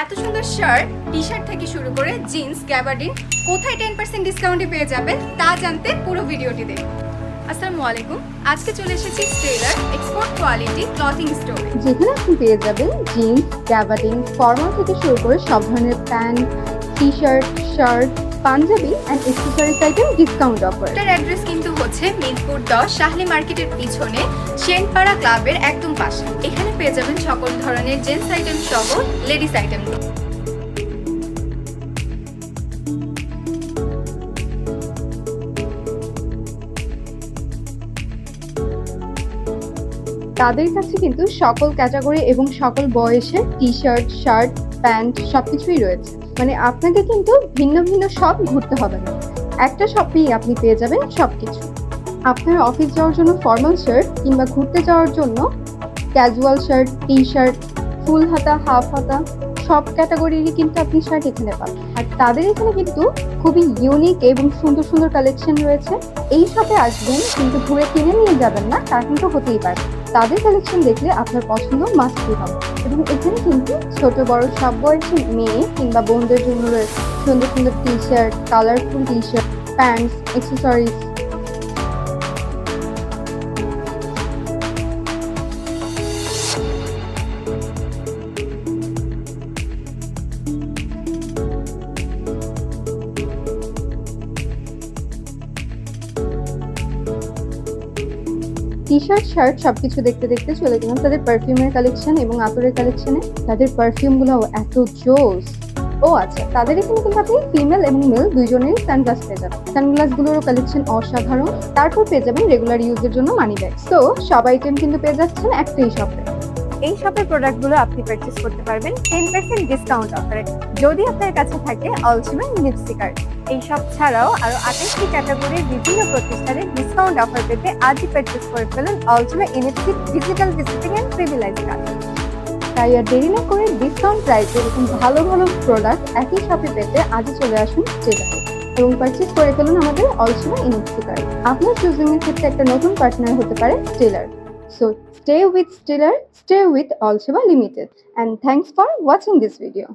এত সুন্দর shirt, T-shirt থেকে শুরু করে জিন্স, গ্যাবার্ডিন কোথায় 10% ডিসকাউন্টে পেয়ে যাবেন তা জানতে পুরো ভিডিওটি দেখুন। আসসালামু আলাইকুম, আজকে চলে এসেছি স্টেলার এক্সপোর্ট কোয়ালিটি ক্লথিং স্টোরে, যেখানে আপনি পেয়ে যাবেন জিন্স, গ্যাবার্ডিন, ফর্মাল থেকে শুরু করে সব ধরনের প্যান্ট, টি-শার্ট, শার্ট, পাঞ্জাবি and accessories item discount offer. এটার অ্যাড্রেস কিন্তু হচ্ছে মিরপুর 10 শাহলি মার্কেটের পিছনে সেনপাড়া ক্লাবের একদম পাশে। এখানে পেয়ে যাবেন সকল ধরনের জেন্টস আইটেম সহ লেডিস আইটেমগুলো। তাদের কাছে কিন্তু সকল ক্যাটাগরি এবং সকল বয়সের টি-শার্ট, শার্ট, প্যান্ট সবকিছুই রয়েছে। মানে আপনাকে কিন্তু ভিন্ন ভিন্ন শপ ঘুরতে হবে না, একটা শপেই আপনি পেয়ে যাবেন সবকিছু। আপনার অফিস যাওয়ার জন্য ফর্মাল শার্ট কিংবা ঘুরতে যাওয়ার জন্য ক্যাজুয়াল শার্ট, টি-শার্ট, ফুল হাতা, হাফ হাতা সব ক্যাটাগরিরই কিন্তু আপনি শার্ট এখানে পাবেন। আর তাদের এখানে কিন্তু খুবই ইউনিক এবং সুন্দর সুন্দর কালেকশন রয়েছে। এই শপে আসবেন কিন্তু ঘুরে কিনে নিয়ে যাবেন না, তা কিন্তু হতেই পারে। তাদের কালেকশন দেখলে আপনার পছন্দ মাস্ট হবে। এবং এখানে কিন্তু ছোট বড় সব বয়সী মেয়ে কিংবা বোনদের জন্য রয়েছে সুন্দর সুন্দর T-shirt, colourful T-shirt, pants, accessories. T-shirt, shirt সবকিছু দেখতে দেখতে চলে গেলাম তাদের পারফিউমের কালেকশন এবং আতরের কালেকশনে। তাদের পারফিউমগুলো এত জোস। ও আচ্ছা, তাদের এখানে কিন্তু আপনি ফিমেল এবং মেল দুইজনেরই সানগ্লাস পেয়ে যাবেন। সানগ্লাসগুলোরও কালেকশন অসাধারণ। তারপর পেয়ে যাবেন রেগুলার ইউজের জন্য মানি ব্যাগ। তো সব আইটেম কিন্তু পেয়ে যাচ্ছেন একটাই শপে। এই শপের প্রোডাক্টগুলো আপনি পারচেজ করতে পারবেন 10% ডিসকাউন্ট অফারে, যদি আপনার কাছে থাকে অলসিমা লিপস্টিক কার্ড। এই সব ছাড়াও আরো 28টি ক্যাটাগরির বিভিন্ন প্রতিষ্ঠানের ডিসকাউন্ট অফার পেতে আজই পারচেজ করে ফেলুন অলসিমা Infinix digital visiting and privilege card. তাই আর দেরি না করে ডিসকাউন্ট প্রাইসে এরকম ভালো ভালো প্রোডাক্ট একই শপে পেতে আজই চলে আসুন স্টেলারে এবং পারচেজ করে ফেলুন আমাদের অলসিমা ইনফিনিক্স কার্ড। আপনার চুজিং এর ক্ষেত্রে একটা নতুন পার্টনার হতে পারে stellar. So stay with Stellar, stay with Alsheba Limited, and thanks for watching this video.